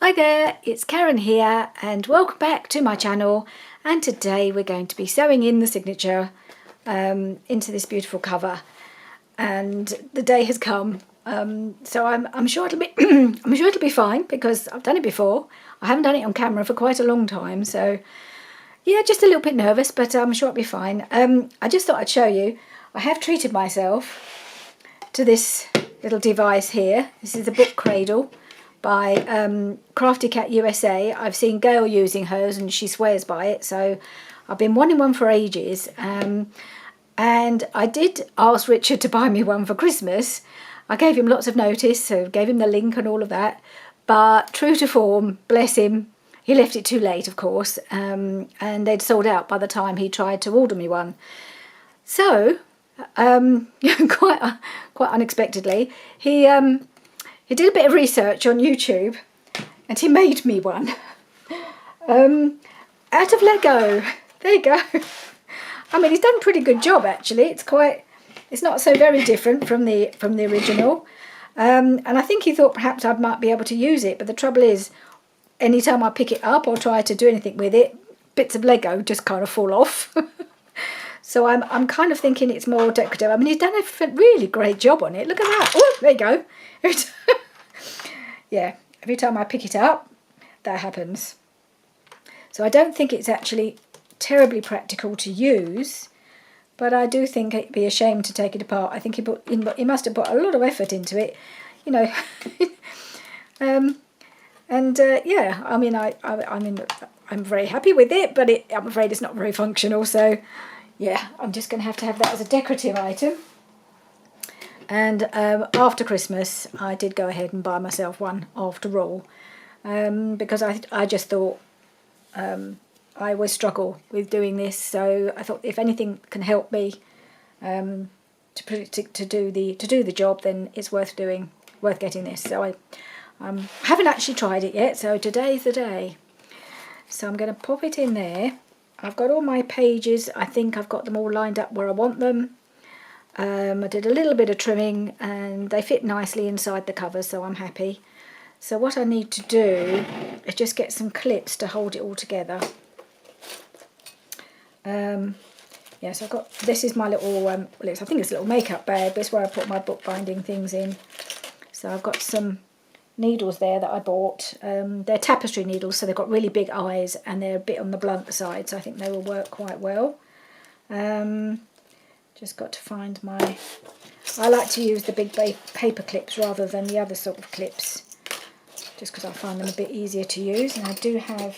Hi there, it's Karen here and welcome back to my channel, and today we're going to be sewing in the signature into this beautiful cover, and the day has come. So I'm sure it'll be I'm sure it'll be fine because I've done it before. I haven't done it on camera for quite a long time, so yeah, just a little bit nervous, but I'm sure it'll be fine. I just thought I'd show you. I have treated myself to this little device here. This is a book cradle by Crafty Cat USA. I've seen Gail using hers and she swears by it, so I've been wanting one for ages. And I did ask Richard to buy me one for Christmas. I gave him lots of notice, so gave him the link and all of that, but true to form, bless him, he left it too late, of course, and they'd sold out by the time he tried to order me one. So quite unexpectedly, he did a bit of research on YouTube and he made me one out of Lego. There you go. I mean, he's done a pretty good job actually. It's not so very different from the original, and I think he thought perhaps I might be able to use it, but the trouble is, anytime I pick it up or try to do anything with it, bits of Lego just kind of fall off. So I'm kind of thinking it's more decorative. I mean, he's done a really great job on it. Look at that. Oh, there you go. Yeah, every time I pick it up, that happens. So I don't think it's actually terribly practical to use, but I do think it'd be a shame to take it apart. I think he must have put a lot of effort into it, you know. Yeah, I mean, I'm very happy with it, but I'm afraid it's not very functional. So yeah, I'm just going to have that as a decorative item. And after Christmas, I did go ahead and buy myself one after all, because I just thought I always struggle with doing this. So I thought if anything can help me to do the job, then it's worth getting this. So I haven't actually tried it yet. So today's the day. So I'm going to pop it in there. I've got all my pages. I think I've got them all lined up where I want them. I did a little bit of trimming and they fit nicely inside the cover, so I'm happy. So what I need to do is just get some clips to hold it all together. Yes, I've got, this is my little, I think it's a little makeup bag, but it's where I put my bookbinding things in. So I've got some needles there that I bought. They're tapestry needles, so they've got really big eyes and they're a bit on the blunt side, so I think they will work quite well. Just got to find I like to use the big paper clips rather than the other sort of clips, just because I find them a bit easier to use. And I do have,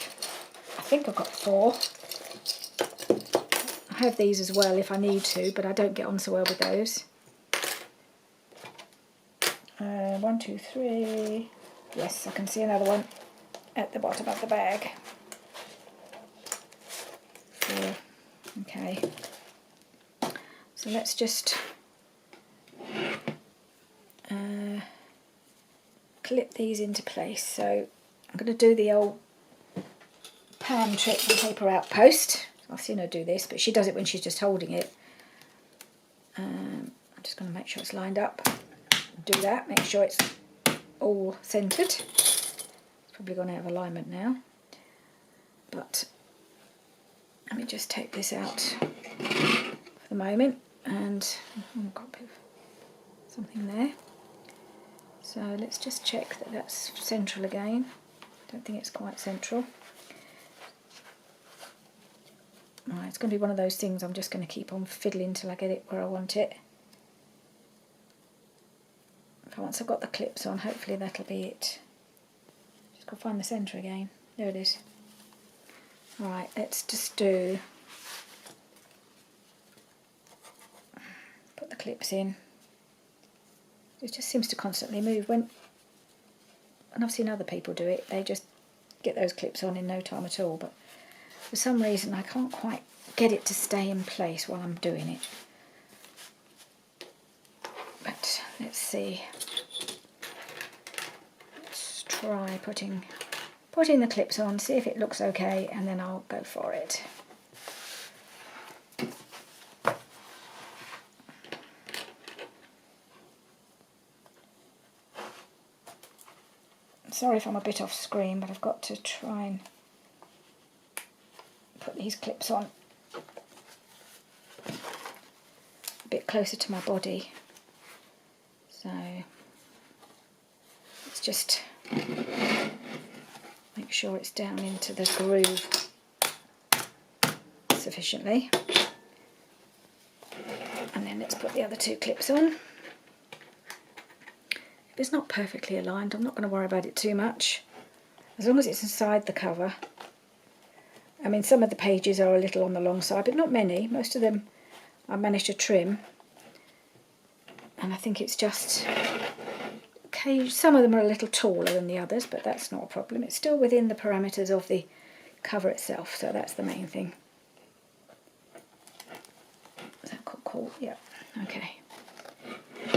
I think I've got 4. I have these as well if I need to, but I don't get on so well with those. 1, 2, 3. Yes, I can see another one at the bottom of the bag. 4. Okay. So let's just clip these into place. So I'm going to do the old Pam trick, the paper outpost. I've seen her do this, but she does it when she's just holding it. I'm just going to make sure it's lined up. Do that, make sure it's all centred. It's probably gone out of alignment now, but let me just take this out for the moment. And I've got a bit of something there, so let's just check that that's central again. Don't think it's quite central. Right, it's going to be one of those things I'm just going to keep on fiddling till I get it where I want it. Once I've got the clips on, hopefully that'll be it. Just got to find the centre again. There it is. Right, let's just put the clips in. It just seems to constantly move. And I've seen other people do it, they just get those clips on in no time at all, but for some reason I can't quite get it to stay in place while I'm doing it. But let's see. Let's try putting the clips on, see if it looks okay, and then I'll go for it. Sorry if I'm a bit off screen, but I've got to try and put these clips on a bit closer to my body. So let's just make sure it's down into the groove sufficiently. And then let's put the other two clips on. If it's not perfectly aligned, I'm not going to worry about it too much. As long as it's inside the cover. I mean, some of the pages are a little on the long side, but not many. Most of them I managed to trim. And I think it's just, okay, some of them are a little taller than the others, but that's not a problem. It's still within the parameters of the cover itself, so that's the main thing. Is that cool? Yeah, okay.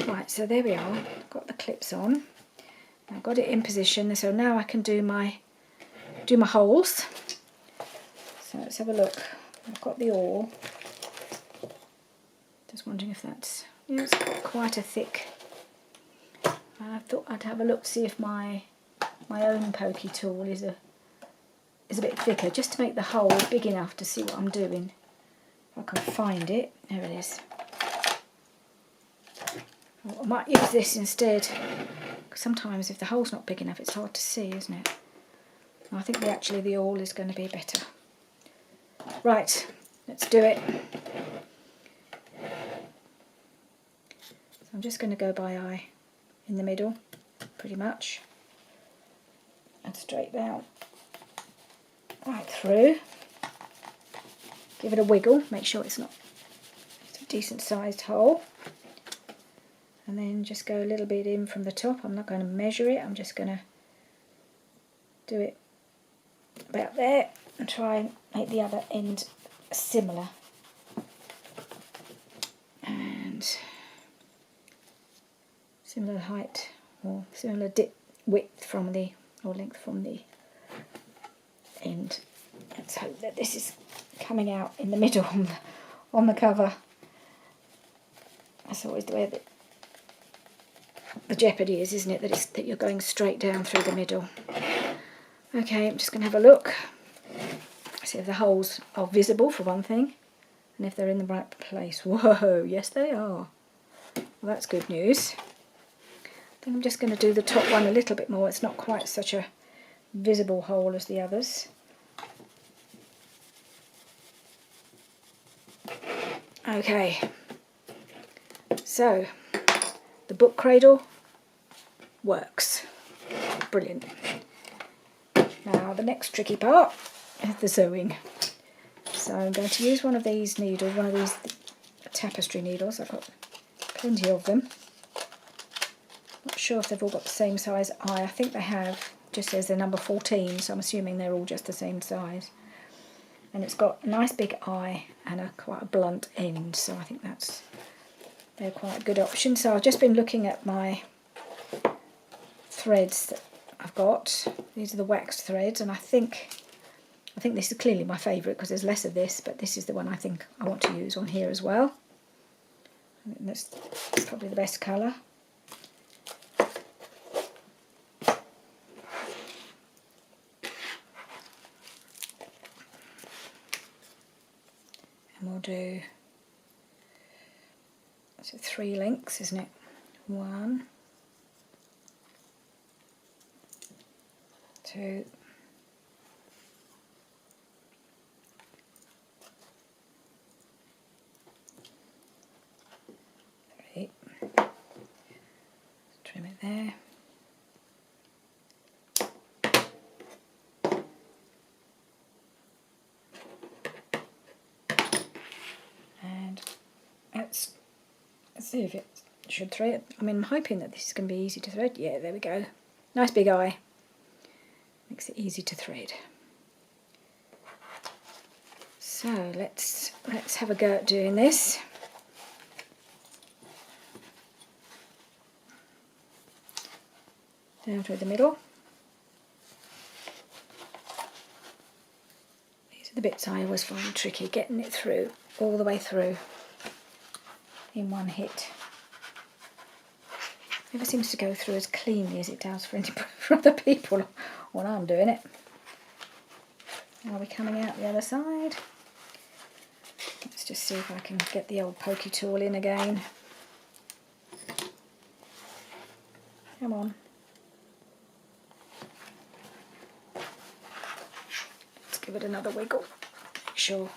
Right, so there we are. Got the clips on. I've got it in position, so now I can do my holes. So let's have a look. I've got the awl. Just wondering if that's, yeah, it's got quite a thick. I thought I'd have a look, see if my own pokey tool is a bit thicker, just to make the hole big enough to see what I'm doing. If I can find it. There it is. I might use this instead, because sometimes if the hole's not big enough it's hard to see, isn't it? I think actually the awl is going to be better. Right, let's do it. So I'm just going to go by eye in the middle, pretty much, and straight down, right through. Give it a wiggle, make sure it's a decent sized hole. And then just go a little bit in from the top. I'm not going to measure it, I'm just going to do it about there and try and make the other end similar. And similar height or similar width from the, or length from the end. Let's hope that this is coming out in the middle on the cover. That's always the way that the jeopardy is, isn't it? That you're going straight down through the middle. Okay, I'm just going to have a look. See if the holes are visible for one thing, and if they're in the right place. Whoa, yes they are. Well, that's good news. I think I'm just going to do the top one a little bit more. It's not quite such a visible hole as the others. Okay, so the book cradle works. Brilliant. Now the next tricky part is the sewing. So I'm going to use one of these needles, one of these tapestry needles. I've got plenty of them. Not sure if they've all got the same size eye. I think they have. Just says they're number 14, so I'm assuming they're all just the same size. And it's got a nice big eye and quite a blunt end, so I think they're quite a good option. So I've just been looking at my threads that I've got. These are the waxed threads, and I think this is clearly my favourite because there's less of this, but this is the one I think I want to use on here as well. And that's probably the best colour. And we'll do, so 3 lengths, isn't it? 1, 2, 3. Trim it there. And let's see if it should thread. I mean, I'm hoping that this is going to be easy to thread. Yeah, there we go. Nice big eye. Makes it easy to thread. So let's have a go at doing this. Down through the middle. These are the bits I always find tricky, getting it through, all the way through in one hit. Never seems to go through as cleanly as it does for other people when I'm doing it. Now we're coming out the other side. Let's just see if I can get the old pokey tool in again. Come on. Let's give it another wiggle. Make sure.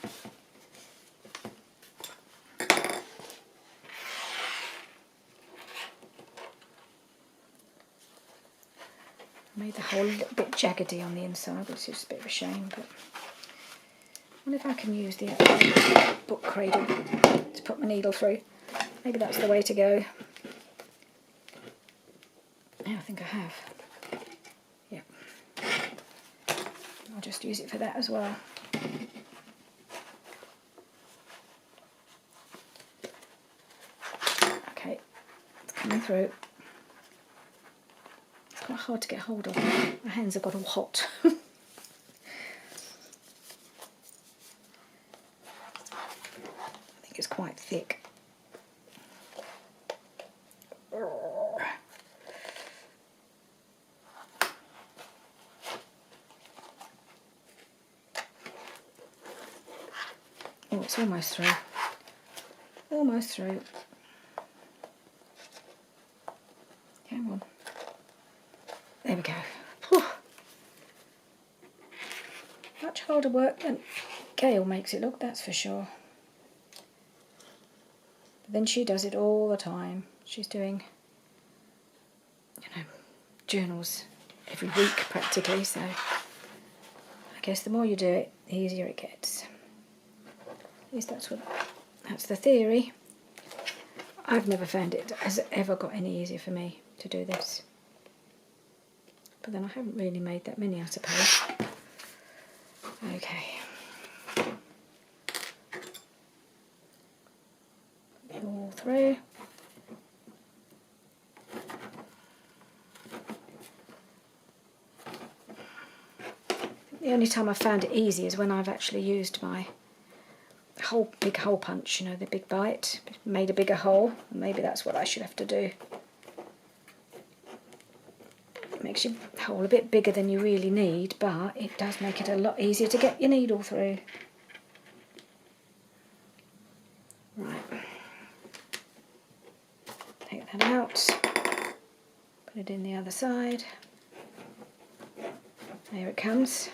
Made the hole a little bit jaggedy on the inside, which is a bit of a shame, but I wonder if I can use the book cradle to put my needle through. Maybe that's the way to go. Yeah, I think I have. Yeah. I'll just use it for that as well. Okay, it's coming through. It's quite hard to get hold of. My hands have got all hot. I think it's quite thick. Oh, it's almost through. Almost through. Come on. There we go. Whew. Much harder work than Gail makes it look, that's for sure. But then she does it all the time. She's doing, journals every week practically, so I guess the more you do it, the easier it gets. At least that's the theory. I've never found it has ever got any easier for me to do this. But then I haven't really made that many, I suppose. Okay. All through. The only time I've found it easy is when I've actually used my big hole punch, the big bite, made a bigger hole, and maybe that's what I should have to do. It makes your hole a bit bigger than you really need, but it does make it a lot easier to get your needle through. Right. Take that out, put it in the other side. There it comes.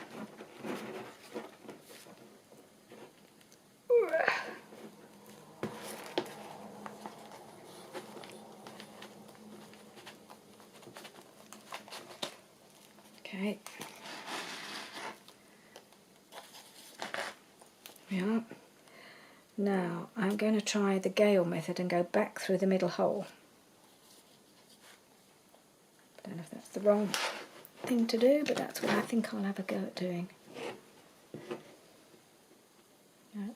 Okay. Yeah. Now I'm going to try the Gale method and go back through the middle hole. I don't know if that's the wrong thing to do, but that's what I think I'll have a go at doing. No.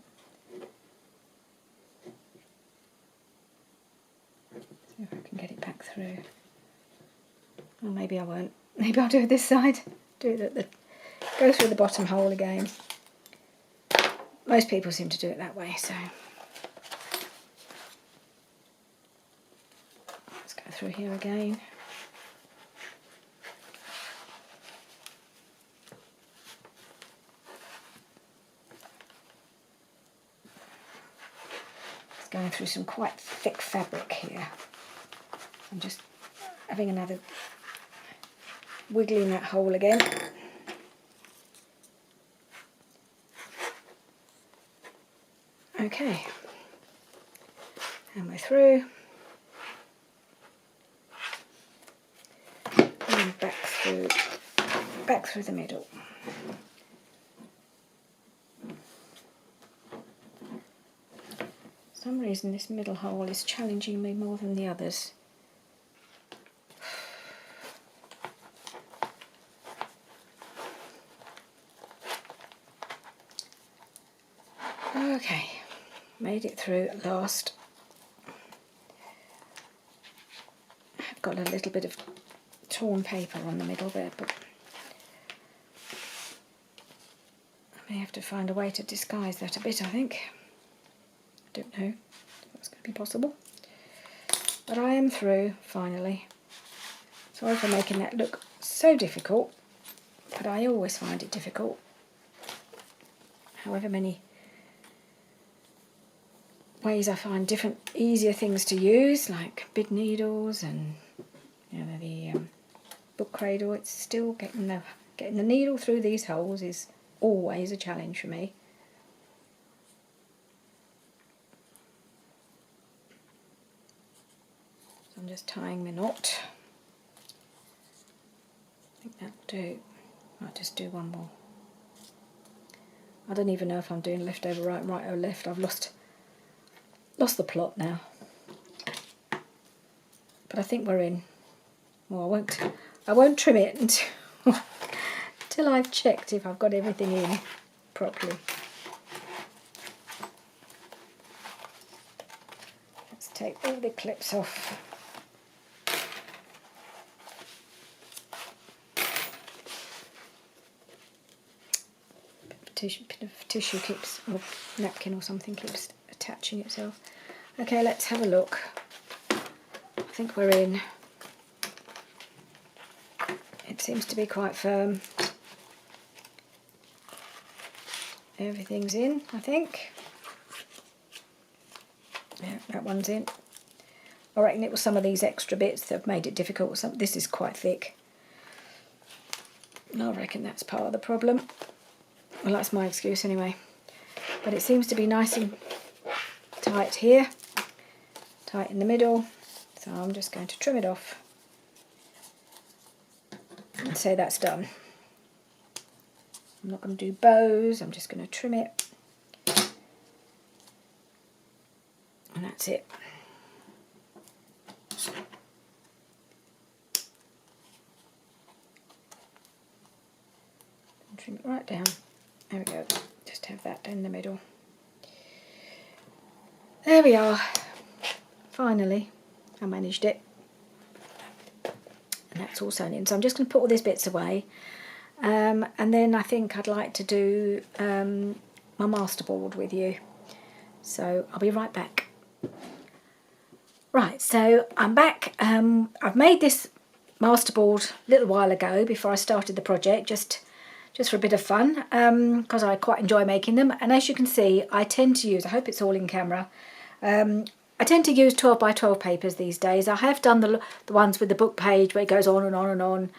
See if I can get it back through. Or maybe I won't. Maybe I'll do it this side. Go through the bottom hole again. Most people seem to do it that way, so let's go through here again. It's going through some quite thick fabric here. I'm just having another wiggle in that hole again. Okay, and we're through, and back through the middle. For some reason this middle hole is challenging me more than the others. Okay. Made it through at last. I've got a little bit of torn paper on the middle there, but I may have to find a way to disguise that a bit, I think. I don't know if that's going to be possible. But I am through, finally. Sorry for making that look so difficult, but I always find it difficult. However many ways I find different easier things to use, like big needles and the book cradle, it's still getting the needle through these holes is always a challenge for me. So I'm just tying my knot. I think that'll do. I'll just do one more. I don't even know if I'm doing left over right, right over left. I've lost the plot now. But I think we're in. Well, I won't trim it until I've checked if I've got everything in properly. Let's take all the clips off. Bit of tissue keeps, or napkin or something keeps attaching itself. Okay, let's have a look. I think we're in. It seems to be quite firm. Everything's in, I think. Yeah, that one's in. I reckon it was some of these extra bits that have made it difficult. This is quite thick. I reckon that's part of the problem. Well, that's my excuse anyway. But it seems to be nice and tight here, tight in the middle. So I'm just going to trim it off and say that's done. I'm not going to do bows, I'm just going to trim it. And that's it. Trim it right down. There we go. Just have that in the middle. There we are. Finally, I managed it. And that's all sewn in. So I'm just going to put all these bits away. And then I think I'd like to do my masterboard with you. So I'll be right back. Right, so I'm back. I've made this masterboard a little while ago before I started the project, just for a bit of fun, because I quite enjoy making them. And as you can see, I tend to use, I hope it's all in camera, I tend to use 12 by 12 papers these days. I have done the ones with the book page where it goes on and on and on,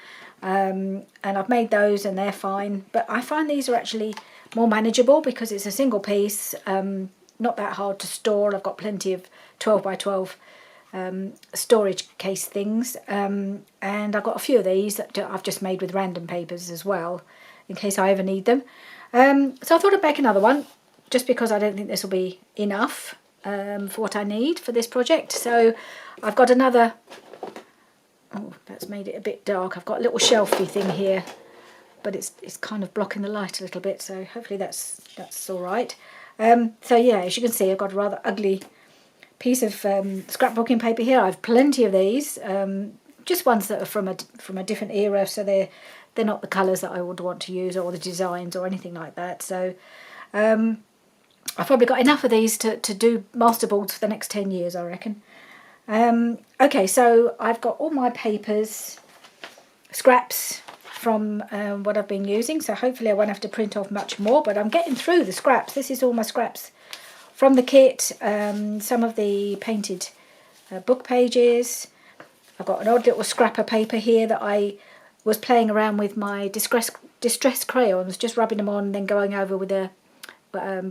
and I've made those and they're fine. But I find these are actually more manageable because it's a single piece, not that hard to store. I've got plenty of 12 by 12 storage case things, and I've got a few of these that I've just made with random papers as well, in case I ever need them. So I thought I'd make another one, just because I don't think this will be enough for what I need for this project. So I've got another, oh, that's made it a bit dark. I've got a little shelfy thing here, but it's kind of blocking the light a little bit, so hopefully that's all right. So yeah, as you can see, I've got a rather ugly piece of scrapbooking paper here. I have plenty of these, just ones that are from a different era, so they're not the colours that I would want to use or the designs or anything like that. So I've probably got enough of these to do masterboards for the next 10 years, I reckon. Okay, so I've got all my papers, scraps from what I've been using, so hopefully I won't have to print off much more, but I'm getting through the scraps. This is all my scraps from the kit, some of the painted book pages. I've got an odd little scrap of paper here that I was playing around with my distress crayons, just rubbing them on and then going over with a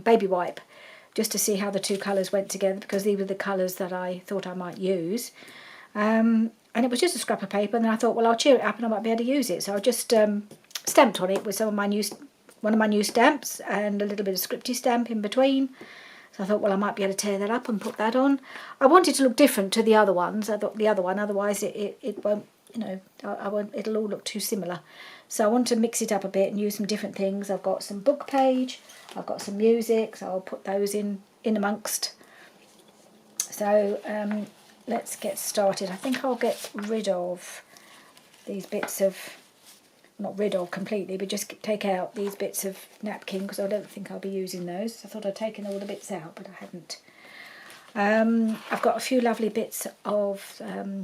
baby wipe, just to see how the two colours went together, because these were the colours that I thought I might use. And it was just a scrap of paper, and then I thought, well, I'll cheer it up and I might be able to use it. So I just stamped on it with one of my new stamps and a little bit of scripty stamp in between. So I thought, well, I might be able to tear that up and put that on. I wanted to look different to the other ones. I thought the other one, otherwise it won't, it'll all look too similar. So I want to mix it up a bit and use some different things. I've got some book page, I've got some music, so I'll put those in amongst. So let's get started. I think I'll get rid of these bits of, not rid of completely, but just take out these bits of napkin, because I don't think I'll be using those. I thought I'd taken all the bits out, but I hadn't. I've got a few lovely bits of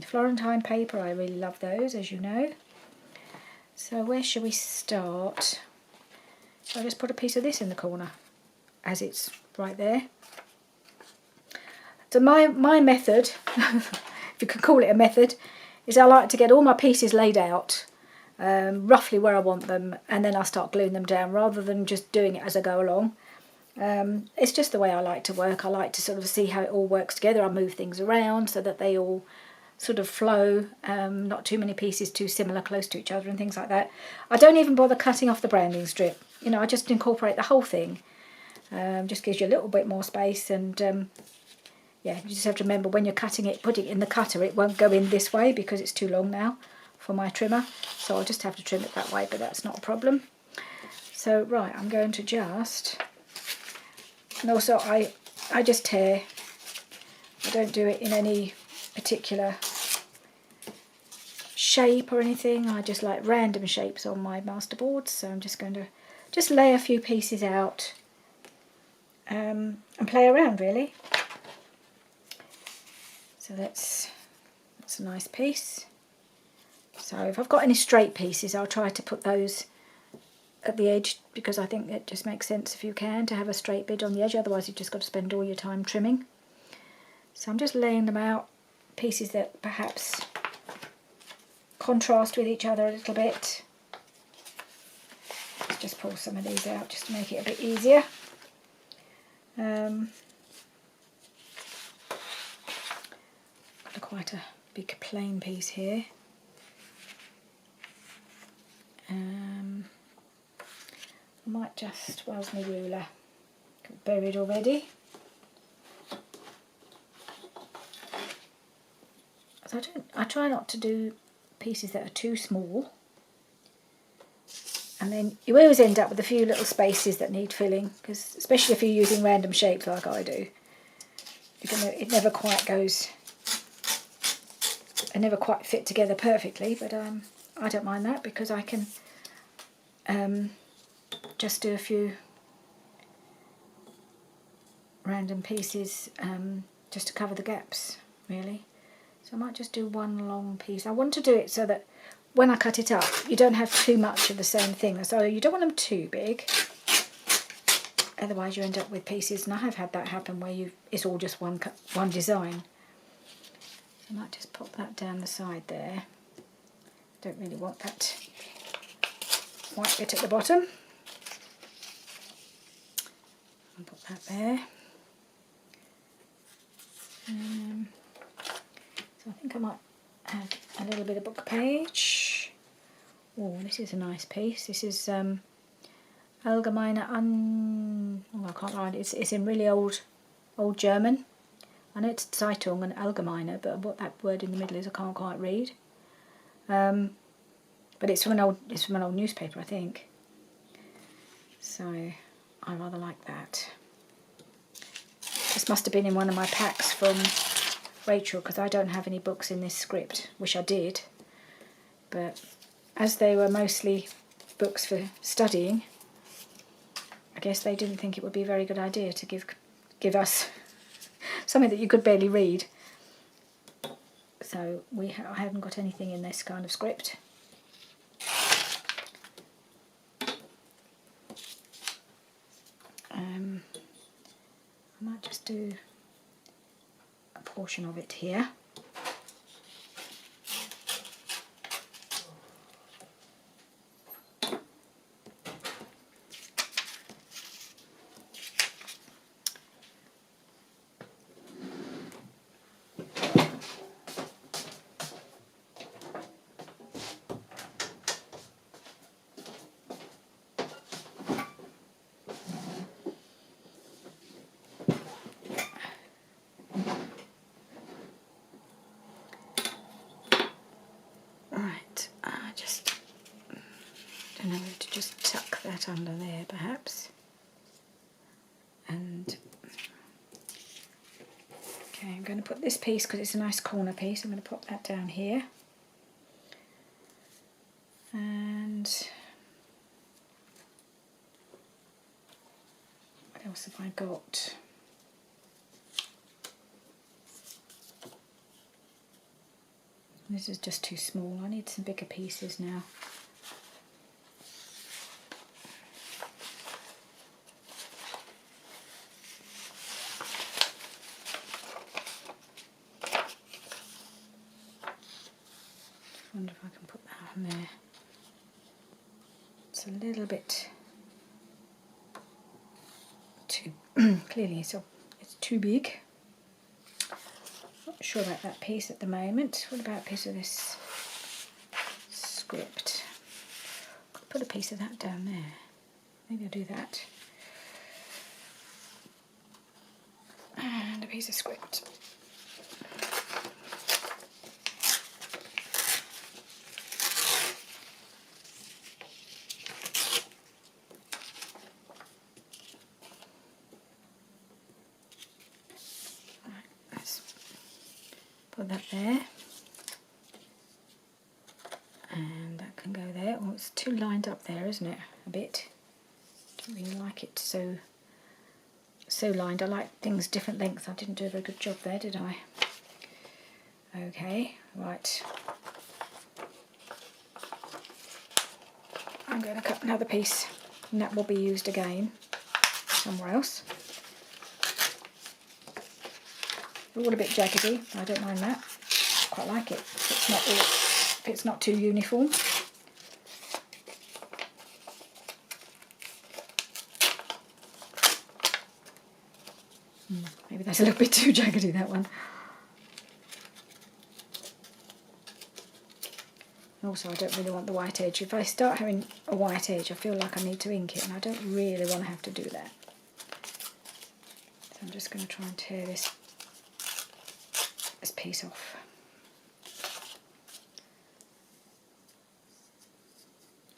Florentine paper. I really love those, as you know. So where shall we start? Shall I just put a piece of this in the corner, as it's right there? So my method, if you could call it a method, is I like to get all my pieces laid out, roughly where I want them, and then I start gluing them down, rather than just doing it as I go along. It's just the way I like to work. I like to sort of see how it all works together. I move things around so that they all sort of flow, not too many pieces too similar, close to each other and things like that. I don't even bother cutting off the branding strip. You know, I just incorporate the whole thing. Just gives you a little bit more space, and yeah, you just have to remember when you're cutting it, putting it in the cutter, it won't go in this way because it's too long now for my trimmer. So I'll just have to trim it that way, but that's not a problem. So right, I'm going to just... And also I just tear. I don't do it in any particular shape or anything. I just like random shapes on my masterboard. So I'm just going to just lay a few pieces out and play around, really. So that's a nice piece. So if I've got any straight pieces, I'll try to put those at the edge, because I think it just makes sense, if you can, to have a straight bit on the edge. Otherwise you've just got to spend all your time trimming. So I'm just laying them out, pieces that perhaps contrast with each other a little bit. Let's just pull some of these out just to make it a bit easier. Got quite a big plain piece here. I might just, where's my ruler? Got buried already. So I try not to do pieces that are too small, and then you always end up with a few little spaces that need filling, because especially if you're using random shapes like I do, it never quite goes, it never quite fit together perfectly. But I don't mind that, because I can just do a few random pieces just to cover the gaps, really. So I might just do one long piece. I want to do it so that when I cut it up, you don't have too much of the same thing. So you don't want them too big, otherwise you end up with pieces, and I have had that happen where it's all just one design. So I might just pop that down the side there. Don't really want that white bit at the bottom. I'll put that there. So I think I might add a little bit of book page. Oh, this is a nice piece. This is Allgemeine oh, I can't write it. It's in really old German. I know it's Zeitung and Allgemeine, but what that word in the middle is, I can't quite read. But it's from an old newspaper, I think. So I rather like that. This must have been in one of my packs from Rachel, because I don't have any books in this script. Wish I did, but as they were mostly books for studying, I guess they didn't think it would be a very good idea to give us something that you could barely read. So I haven't got anything in this kind of script. I might just do a portion of it here. Just tuck that under there, perhaps. And okay, I'm going to put this piece, because it's a nice corner piece, I'm going to put that down here. And what else have I got? This is just too small. I need some bigger pieces now. I wonder if I can put that on there. It's a little bit too clearly, so it's too big. Not sure about that piece at the moment. What about a piece of this script? Could put a piece of that down there. Maybe I'll do that. And a piece of script. Put that there, and that can go there. Oh, it's too lined up there, isn't it? A bit. Don't really like it so lined. I like things different lengths. I didn't do a very good job there, did I? Okay, right. I'm going to cut another piece, and that will be used again somewhere else. All a bit jaggedy, I don't mind that. I quite like it if it's not too uniform. Maybe that's a little bit too jaggedy, that one. Also, I don't really want the white edge. If I start having a white edge, I feel like I need to ink it, and I don't really want to have to do that. So I'm just going to try and tear this piece off.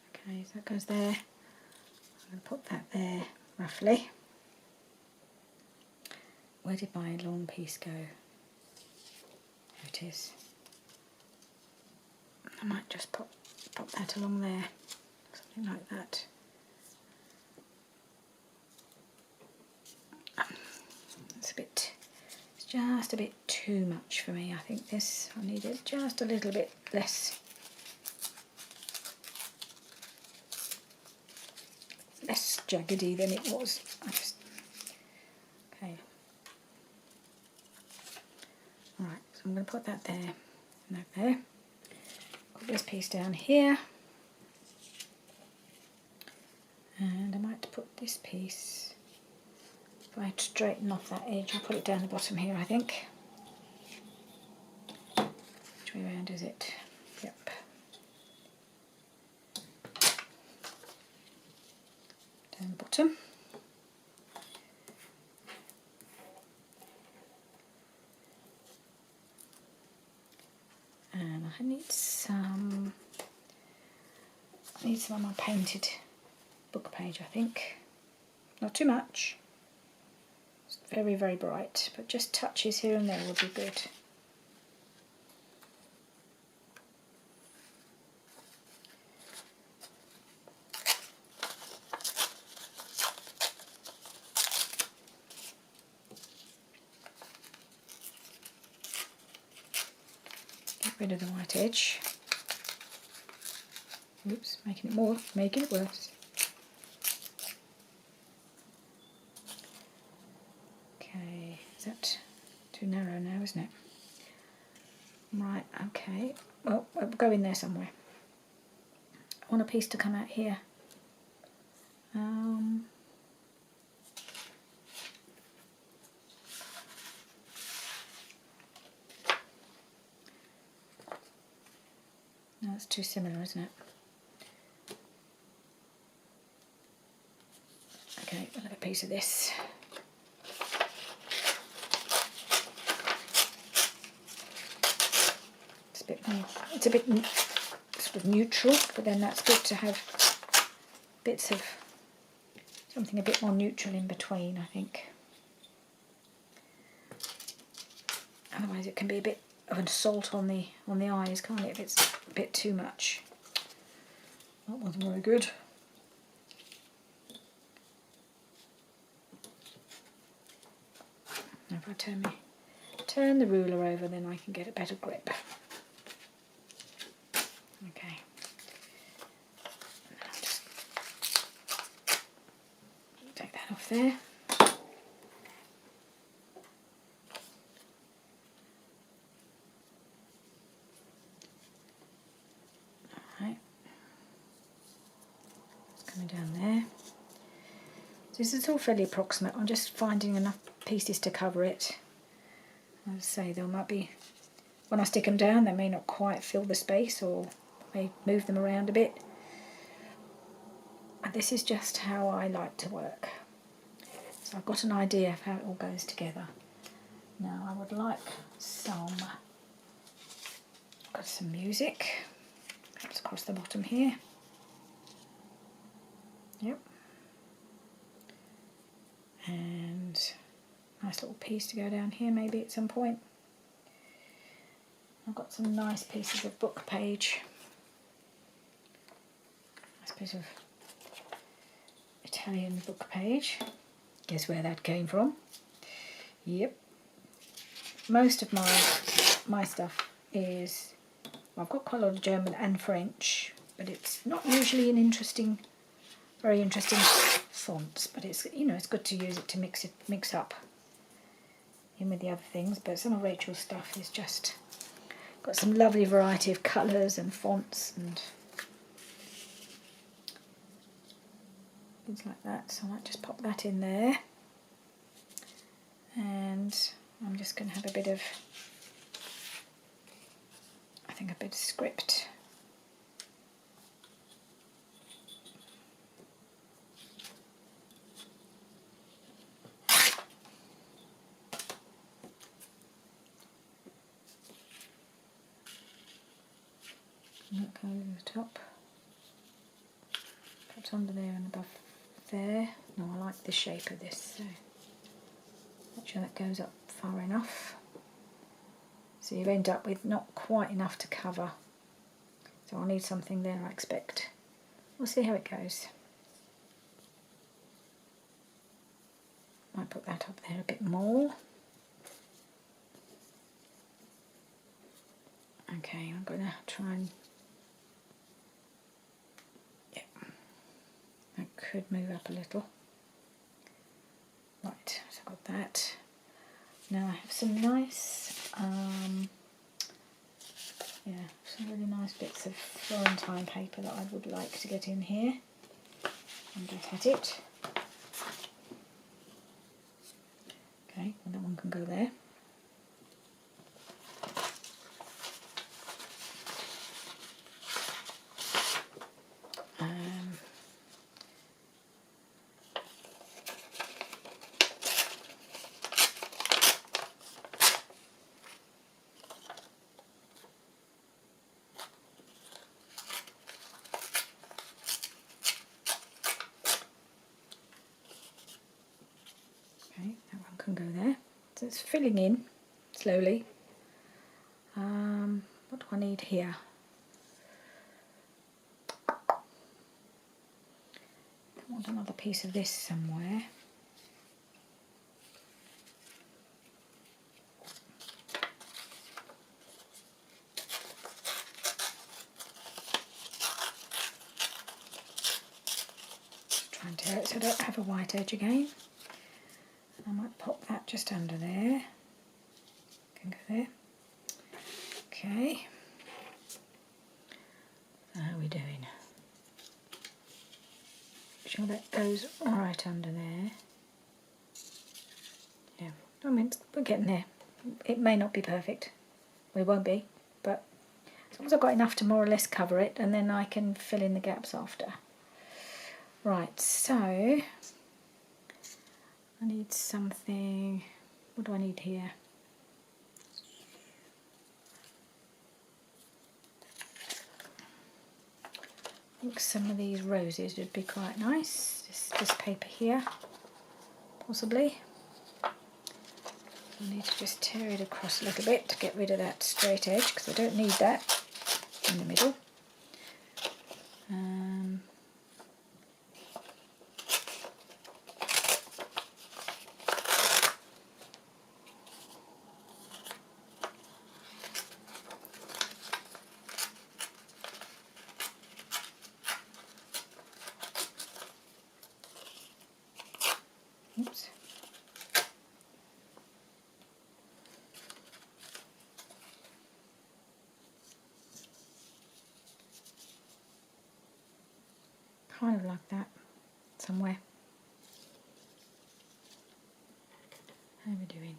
Okay, so that goes there. I'm going to put that there roughly. Where did my long piece go? There it is. I might just pop that along there, something like that. It's just a bit too much for me. I think I need it just a little bit less jaggedy than it was. Okay. Alright, so I'm going to put that there and that there. Put this piece down here. And I might put this piece, if I straighten off that edge, I'll put it down the bottom here, I think. Which way around is it? Yep. Down the bottom. And I need some on my painted book page, I think. Not too much. It's very, very bright, but just touches here and there would be good. Get rid of the white edge. Oops, making it worse. Okay, is that too narrow now, isn't it? Right, okay. Well, we'll go in there somewhere. I want a piece to come out here. No, it's too similar, isn't it? Okay, we'll have a piece of this. It's a bit sort of neutral, but then that's good to have bits of something a bit more neutral in between, I think. Otherwise it can be a bit of an assault on the eyes, can't it, if it's a bit too much. That wasn't very good. Now if I turn the ruler over, then I can get a better grip. there. Alright, it's coming down there. So this is all fairly approximate. I'm just finding enough pieces to cover it. As I say, there might be, when I stick them down, they may not quite fill the space, or may move them around a bit. And this is just how I like to work. So I've got an idea of how it all goes together. Now I would like got some music, perhaps across the bottom here. Yep. And nice little piece to go down here maybe at some point. I've got some nice pieces of book page. Nice piece of Italian book page. Guess where that came from? Yep. Most of my stuff is, well, I've got quite a lot of German and French, but it's not usually an very interesting fonts, but it's, you know, it's good to use it to mix up in with the other things. But some of Rachel's stuff is just got some lovely variety of colours and fonts and things like that, so I might just pop that in there. And I'm just going to have a bit of script. That goes over the top, perhaps under there and above there. No, I like the shape of this, so make sure that goes up far enough. So you end up with not quite enough to cover. So I'll need something there, I expect. We'll see how it goes. Might put that up there a bit more. Okay, I'm going to try and... Yep, that could move up a little. Right, so I've got that. Now I have some nice, some really nice bits of Florentine paper that I would like to get in here and get at it. Okay, well, that one can go there. Okay, that one can go there. So it's filling in slowly. What do I need here? I want another piece of this somewhere. Try and tear it so I don't have a white edge again. I might pop that just under there. Can go there. Okay. So how are we doing? Sure that goes right under there. Yeah, I mean, we're getting there. It may not be perfect. Well, it won't be, but as long as I've got enough to more or less cover it, and then I can fill in the gaps after. Right, so I need something. What do I need here? I think some of these roses would be quite nice. This paper here, possibly. I need to just tear it across a little bit to get rid of that straight edge, because I don't need that in the middle. Oops. Kind of like that somewhere. How are we doing?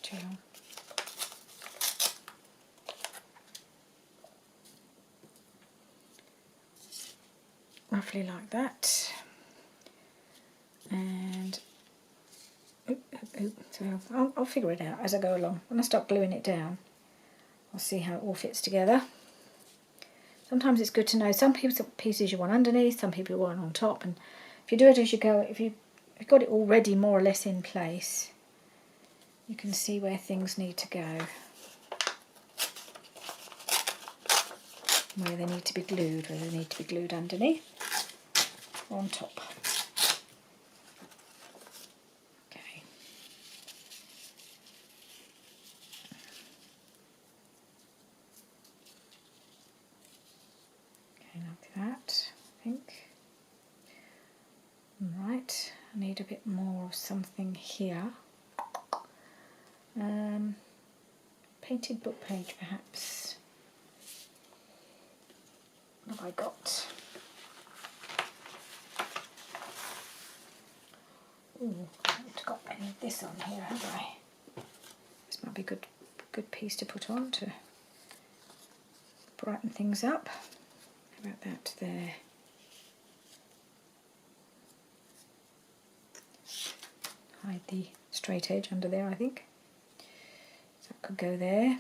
Too long. Roughly like that. And so I'll figure it out as I go along. When I start gluing it down, I'll see how it all fits together. Sometimes it's good to know some pieces you want underneath, some people you want on top, and if you do it as you go, if you've got it already more or less in place, you can see where things need to go, where they need to be glued, whether they need to be glued underneath or on top. Okay. Okay, like that, I think. Right, I need a bit more of something here. Painted book page, perhaps. What have I got? Ooh, I haven't got any of this on here, have I? This might be a good piece to put on to brighten things up. How about that there? Hide the straight edge under there, I think. So that could go there.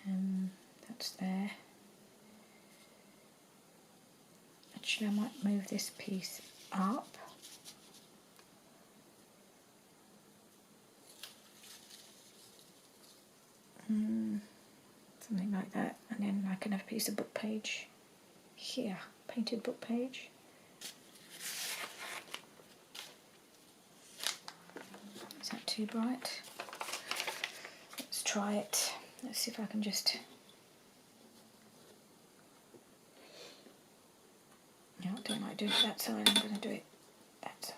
And that's there. Actually, I might move this piece up. Something like that, and then I can have a piece of book page here, painted book page. Is that too bright? Let's try it. Let's see if I can just... No, I don't like doing it that side, I'm going to do it that side.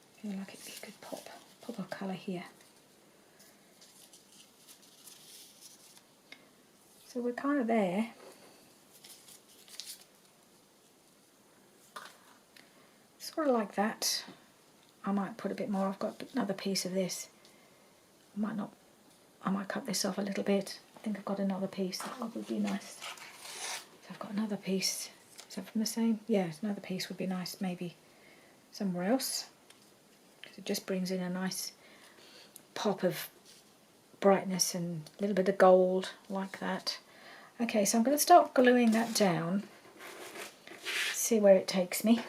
I feel like it'd be a good pop of colour here. So we're kind of there. Sort of like that. I might put a bit more. I've got another piece of this. I might cut this off a little bit. I think I've got another piece. That would be nice. So I've got another piece. Is that from the same? Yeah, another piece would be nice, maybe somewhere else. Because it just brings in a nice pop of brightness and a little bit of gold like that. Okay, so I'm going to start gluing that down, see where it takes me.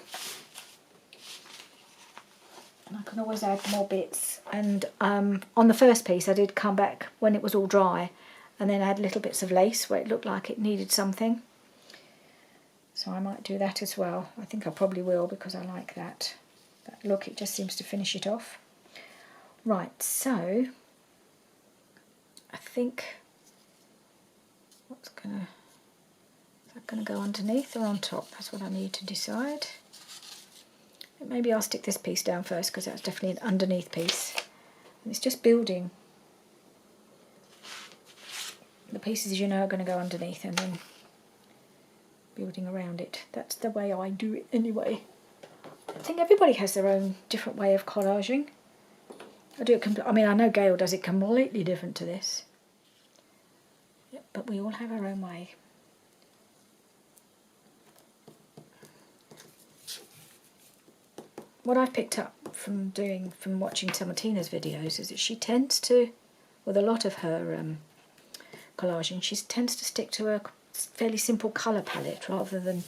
And I can always add more bits. And on the first piece I did come back when it was all dry and then add little bits of lace where it looked like it needed something. So I might do that as well. I think I probably will because I like that look. It just seems to finish it off. Right, so I think is that gonna go underneath or on top? That's what I need to decide. Maybe I'll stick this piece down first because that's definitely an underneath piece. And it's just building the pieces are going to go underneath and then building around it. That's the way I do it anyway. I think everybody has their own different way of collaging. I mean, I know Gail does it completely different to this. Yep, but we all have our own way. What I've picked up from watching some of Tina's videos is that she tends to, with a lot of her collaging, she tends to stick to a fairly simple colour palette rather than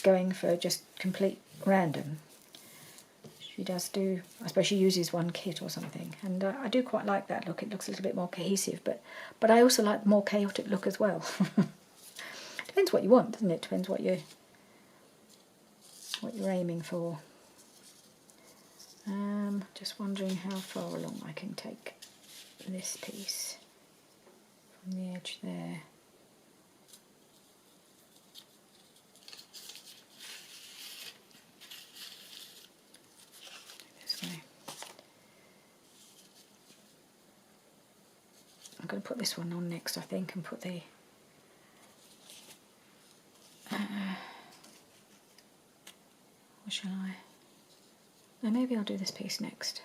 going for just complete random. She does do, I suppose she uses one kit or something, and I do quite like that look. It looks a little bit more cohesive, but I also like the more chaotic look as well. Depends what you want, doesn't it? Depends what you're aiming for. Just wondering how far along I can take this piece from the edge there. This way. I'm going to put this one on next, I think, and put the or shall I? No, maybe I'll do this piece next.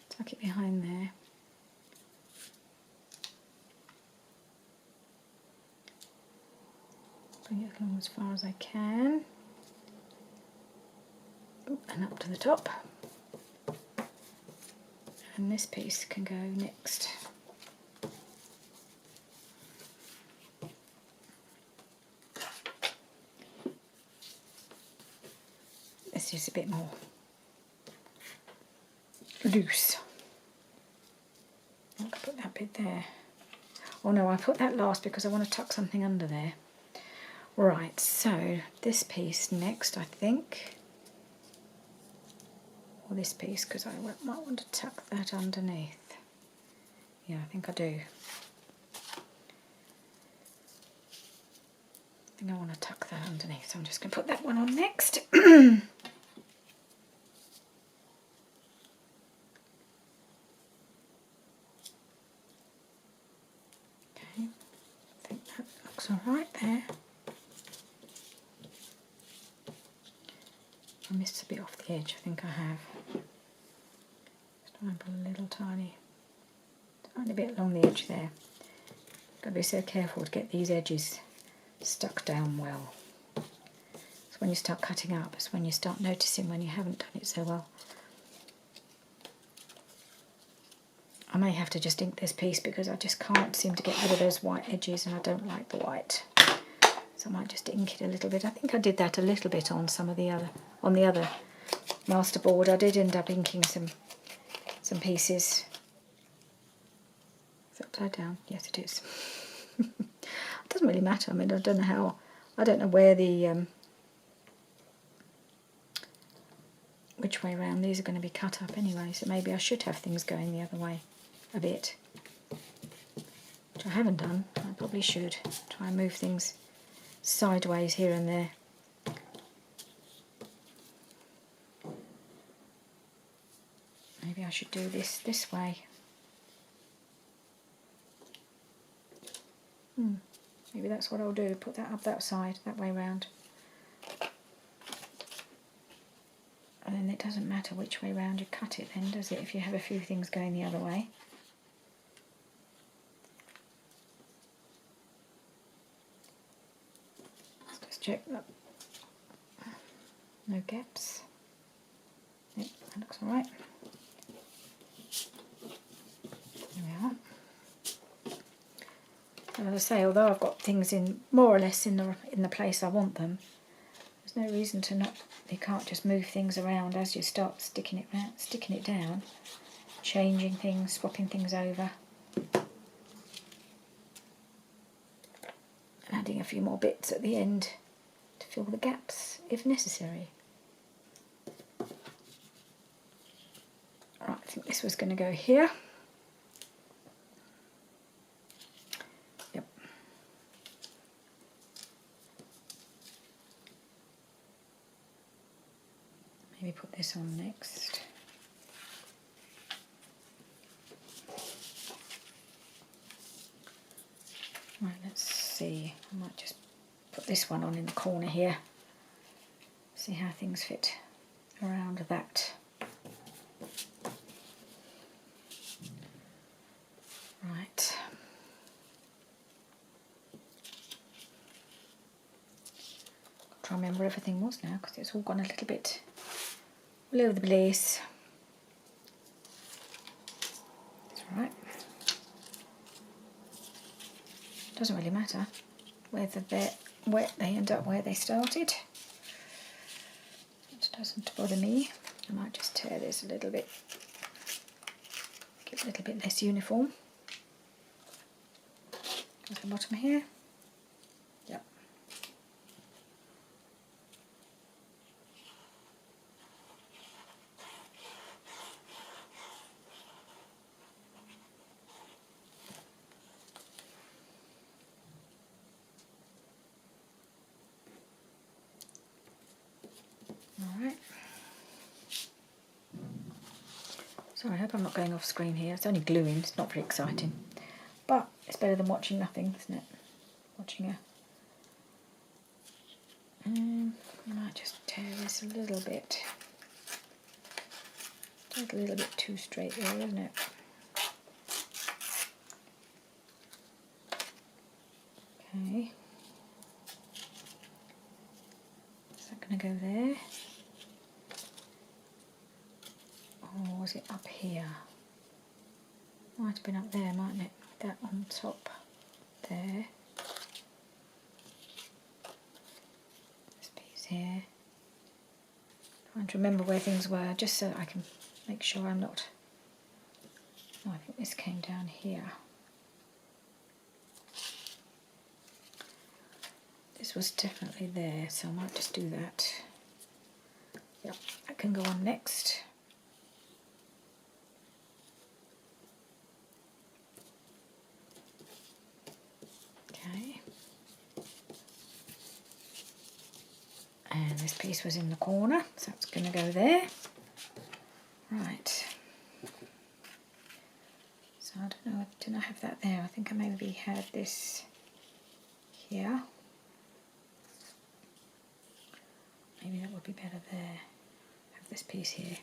Tuck it behind there. Bring it along as far as I can. And up to the top. And this piece can go next. This is a bit more loose. I could put that bit there. Oh no, I put that last because I want to tuck something under there. Right, so this piece next, I think. Or this piece, because I might want to tuck that underneath. Yeah, I think I do. I think I want to tuck that underneath, so I'm just going to put that one on next. Okay, I think that looks all right there. I missed a bit off the edge, I think I have. Just want to put a little tiny bit along the edge there. Got to be so careful to get these edges stuck down well. So when you start cutting up, it's when you start noticing when you haven't done it so well. I may have to just ink this piece because I just can't seem to get rid of those white edges, and I don't like the white. So I might just ink it a little bit. I think I did that a little bit on some of the other, on the other masterboard. I did end up inking some pieces. Is it upside down? Yes, it is. It doesn't really matter. I mean, I don't know where the which way round these are going to be cut up anyway. So maybe I should have things going the other way a bit, which I haven't done. I probably should try and move things sideways here and there. Maybe I should do this way. Maybe that's what I'll do, put that up that side, that way round. And then it doesn't matter which way round you cut it then, does it, if you have a few things going the other way. Let's just check that. No gaps. Yep, that looks alright. There we are. And as I say, although I've got things in more or less in the place I want them, there's no reason to not. You can't just move things around as you start sticking it down, changing things, swapping things over, and adding a few more bits at the end to fill the gaps if necessary. Right, I think this was going to go here. Yep. Maybe put this on next. Right, let's see. I might just put this one on in the corner here. See how things fit around that. Right. can't remember where everything was now because it's all gone a little bit all over the place. It's alright. Doesn't really matter whether they end up where they started. It doesn't bother me. I might just tear this a little bit, get a little bit less uniform. At the bottom here. Yep. Alright. Sorry, I hope I'm not going off screen here. It's only gluing, it's not very exciting. But it's better than watching nothing, isn't it? Watching a... I might just tear this a little bit. Just a little bit too straight there, isn't it? Okay. Is that going to go there? Or was it up here? Might have been up there, mightn't it? That on top there. This piece here. Trying to remember where things were, just so I can make sure I'm not... Oh, I think this came down here. This was definitely there, so I might just do that. Yep, that can go on next. Okay. And this piece was in the corner, so it's going to go there. Right. So I don't know, didn't I have that there? I think I maybe had this here. Maybe that would be better there. Have this piece here.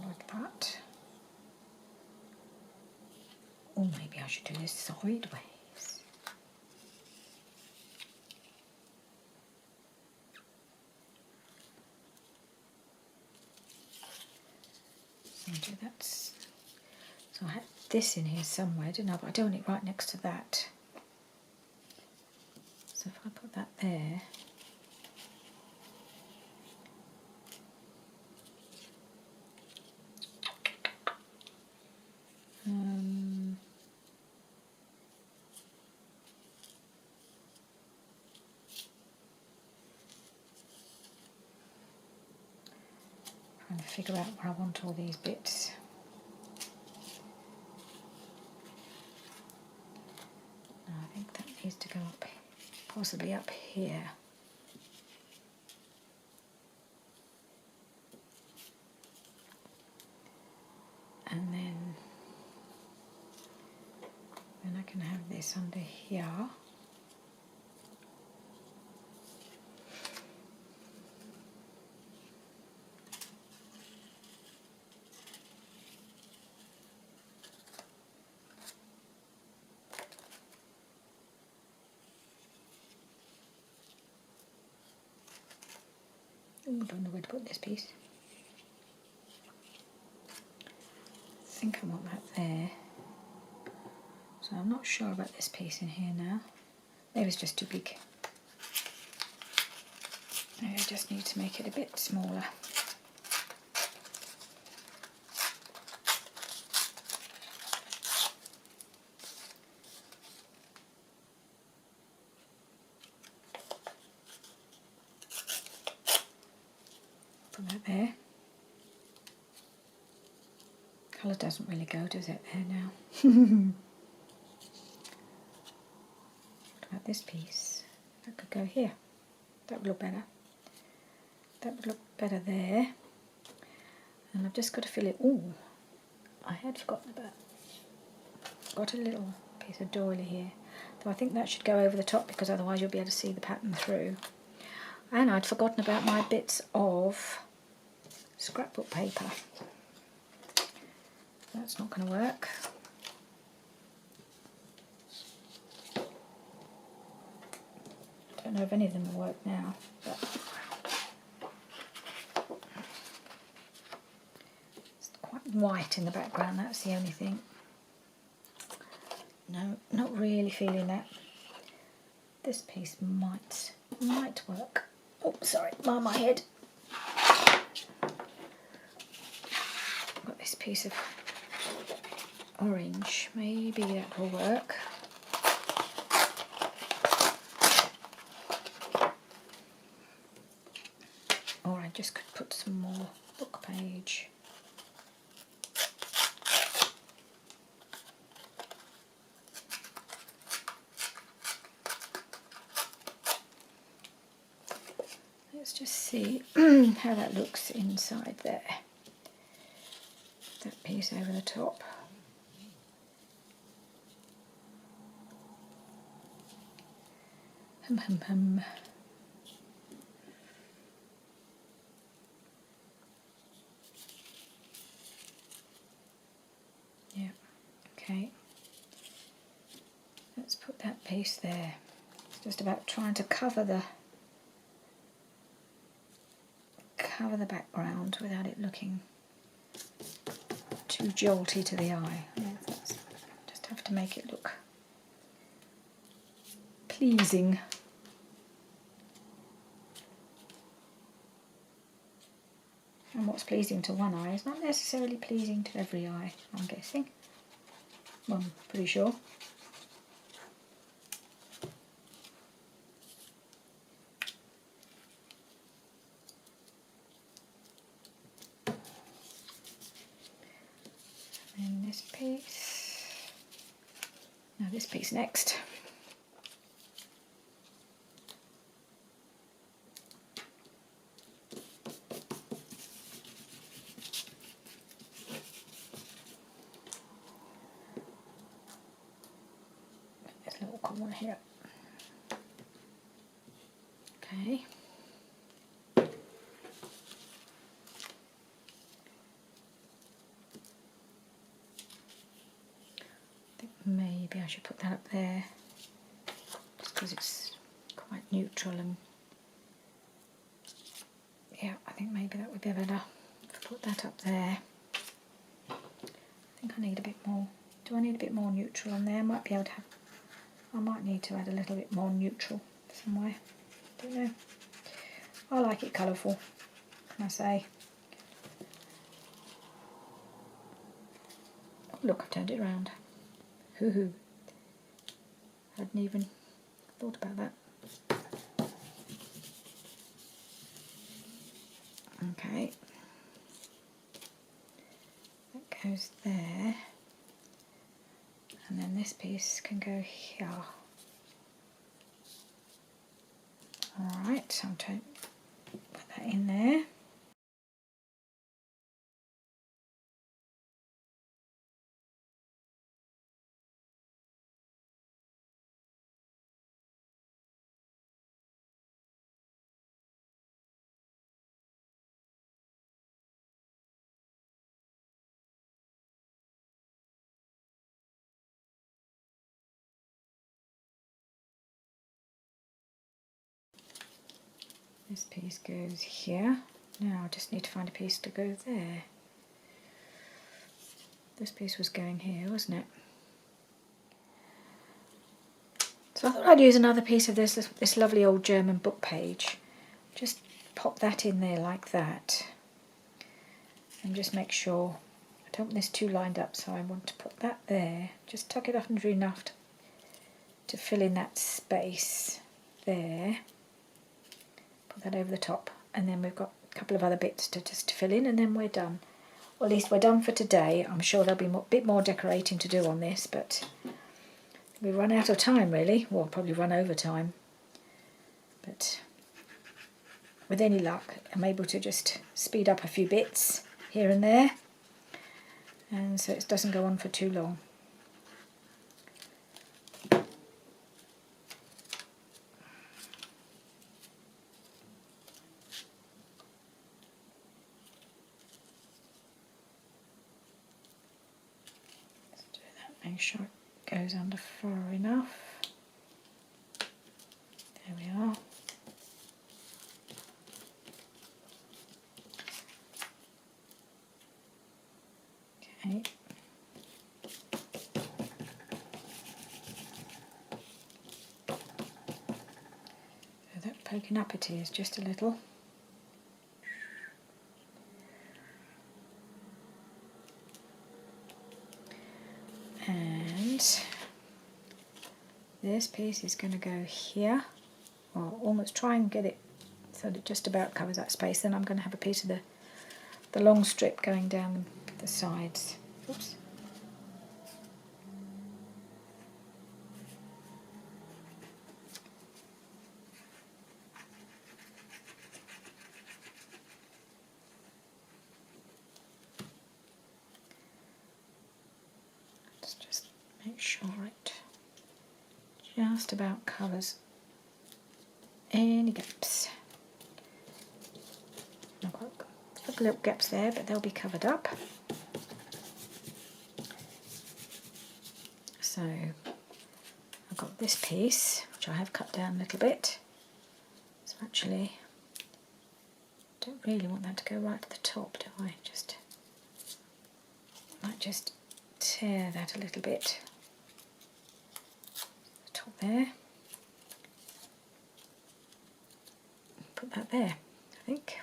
Like that. Or maybe I should do this sideways. So that's... So I had this in here somewhere, didn't I? But I don't want it right next to that. So if I put that there... trying to figure out where I want all these bits. No, I think that needs to go up, possibly up here. And then I can have this under here. Ooh, I don't know where to put this piece. I think I want that there. So I'm not sure about this piece in here now. Maybe it's just too big. Maybe I just need to make it a bit smaller. Put that there. Colour doesn't really go, does it, there now? What about this piece? That could go here. That would look better. That would look better there. And I've just got to fill it. Ooh, I had forgotten about. Got a little piece of doily here. Though I think that should go over the top because otherwise you'll be able to see the pattern through. And I'd forgotten about my bits of scrapbook paper. That's not going to work. don't know if any of them will work now, but it's quite white in the background, that's the only thing. No, not really feeling that. This piece might work. Oh, sorry, my head. Got this piece of orange, maybe that will work. Or I just could put some more book page. Let's just see how that looks inside there. That piece over the top. Hum hum hum. Yeah, okay. Let's put that piece there. It's just about trying to cover the background without it looking too jolty to the eye. Yeah, just have to make it look pleasing. And what's pleasing to one eye is not necessarily pleasing to every eye, I'm guessing. Well, I'm pretty sure. And this piece. Now this piece next. There's a little corner here. Okay. Maybe I should put that up there, just because it's quite neutral, and yeah, I think maybe that would be better if I put that up there. I think I need a bit more. Do I need a bit more neutral on there? I might be able to have. I might need to add a little bit more neutral somewhere. Don't know. I like it colourful, can I say? Oh, look, I've turned it around. Hoo-hoo. Hadn't even thought about that. Okay. That goes there. And then this piece can go here. Alright, so I'm going to put that in there. This piece goes here. Now I just need to find a piece to go there. This piece was going here, wasn't it? So I thought I'd use another piece of this lovely old German book page. Just pop that in there like that. And just make sure, I don't want this too lined up, so I want to put that there. Just tuck it under enough to fill in that space there. Put that over the top, and then we've got a couple of other bits to just fill in, and then we're done. Well, at least we're done for today. I'm sure there'll be a bit more decorating to do on this, but we run out of time really. Well, probably run over time. But with any luck, I'm able to just speed up a few bits here and there, and so it doesn't go on for too long. Make sure it goes under far enough. There we are. Okay. So that poking up it is just a little. And this piece is going to go here, or almost try and get it so that it just about covers that space. Then I'm going to have a piece of the long strip going down the sides. Oops. Let's just make sure it just about covers any gaps. I've got a couple little gaps there, but they'll be covered up. So I've got this piece, which I have cut down a little bit. So actually, don't really want that to go right to the top, do I? Might just tear that a little bit. The top there. Put that there, I think.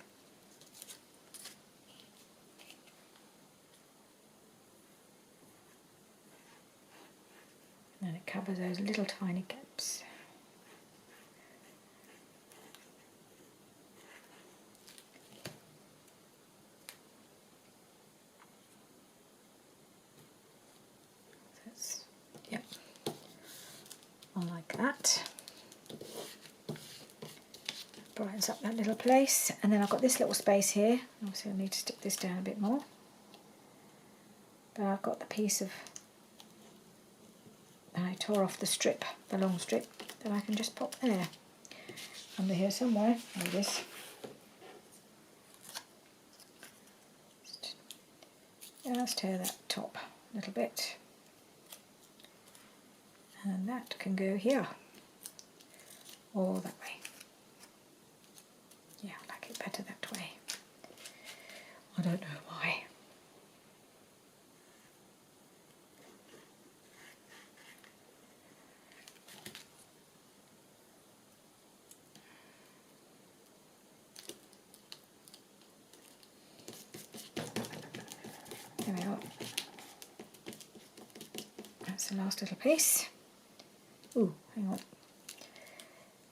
And it covers those little tiny gaps. That's, yep, I like that. Brightens up that little place. And then I've got this little space here. Obviously I need to stick this down a bit more. But I've got the piece of, I tore off the strip, the long strip, that I can just pop there. Under here somewhere. There it is. Just tear that top a little bit. And that can go here. Or that way. Yeah, I like it better that way. I don't know why. There we are. That's the last little piece. Ooh, hang on.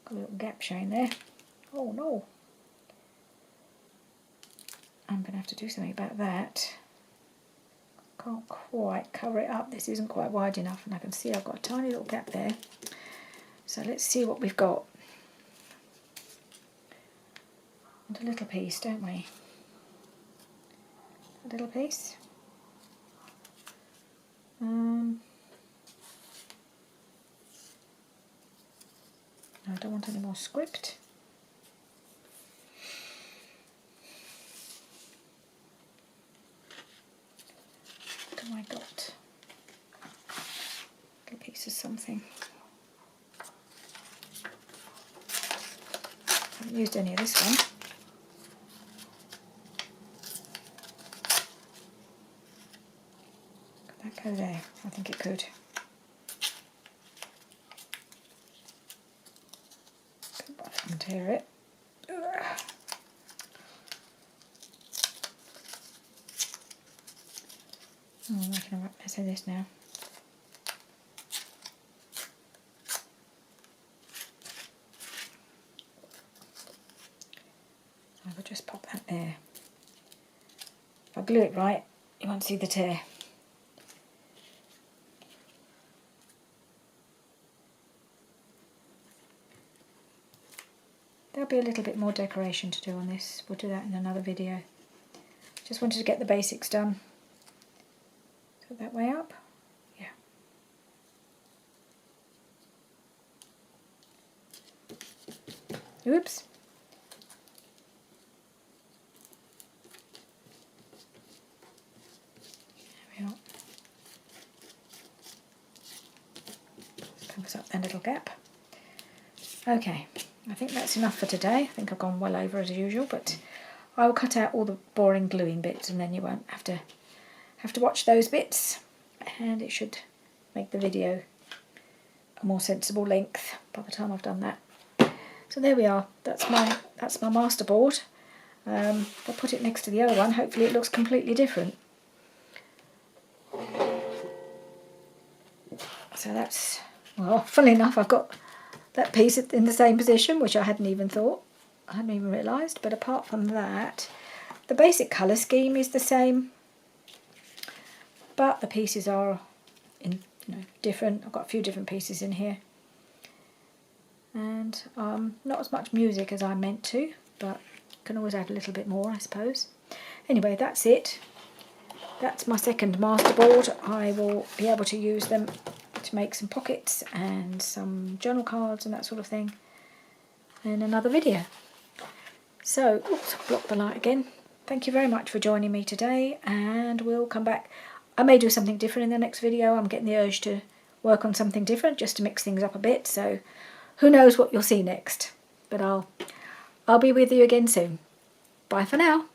Got a little gap showing there. Oh no. I'm going to have to do something about that. Can't quite cover it up. This isn't quite wide enough, and I can see I've got a tiny little gap there. So let's see what we've got. And a little piece, don't we? A little piece. No, I don't want any more script. What have I got? A piece of something. Haven't used any of this one. Could that go there? I think it could. And tear it. Oh, I'm making a right mess of this now. I will just pop that there. If I glue it right, you won't see the tear. There'll be a little bit more decoration to do on this. We'll do that in another video. Just wanted to get the basics done. Put that way up. Yeah. Oops. There we are. Covers up that little gap. Okay, I think that's enough for today. I think I've gone well over as usual, but I will cut out all the boring gluing bits and then you won't have to watch those bits, and it should make the video a more sensible length by the time I've done that. So there we are. That's my masterboard. If I put it next to the other one, hopefully it looks completely different. So that's, well, funnily enough, I've got that piece in the same position, which I hadn't even realised. But apart from that, the basic colour scheme is the same, but the pieces are different. I've got a few different pieces in here, and not as much music as I meant to, but can always add a little bit more, I suppose. Anyway, that's it. That's my second masterboard. I will be able to use them to make some pockets and some journal cards and that sort of thing in another video. So, oops, block the light again. Thank you very much for joining me today, and we'll come back. I may do something different in the next video. I'm getting the urge to work on something different just to mix things up a bit, so who knows what you'll see next. But I'll be with you again soon. Bye for now.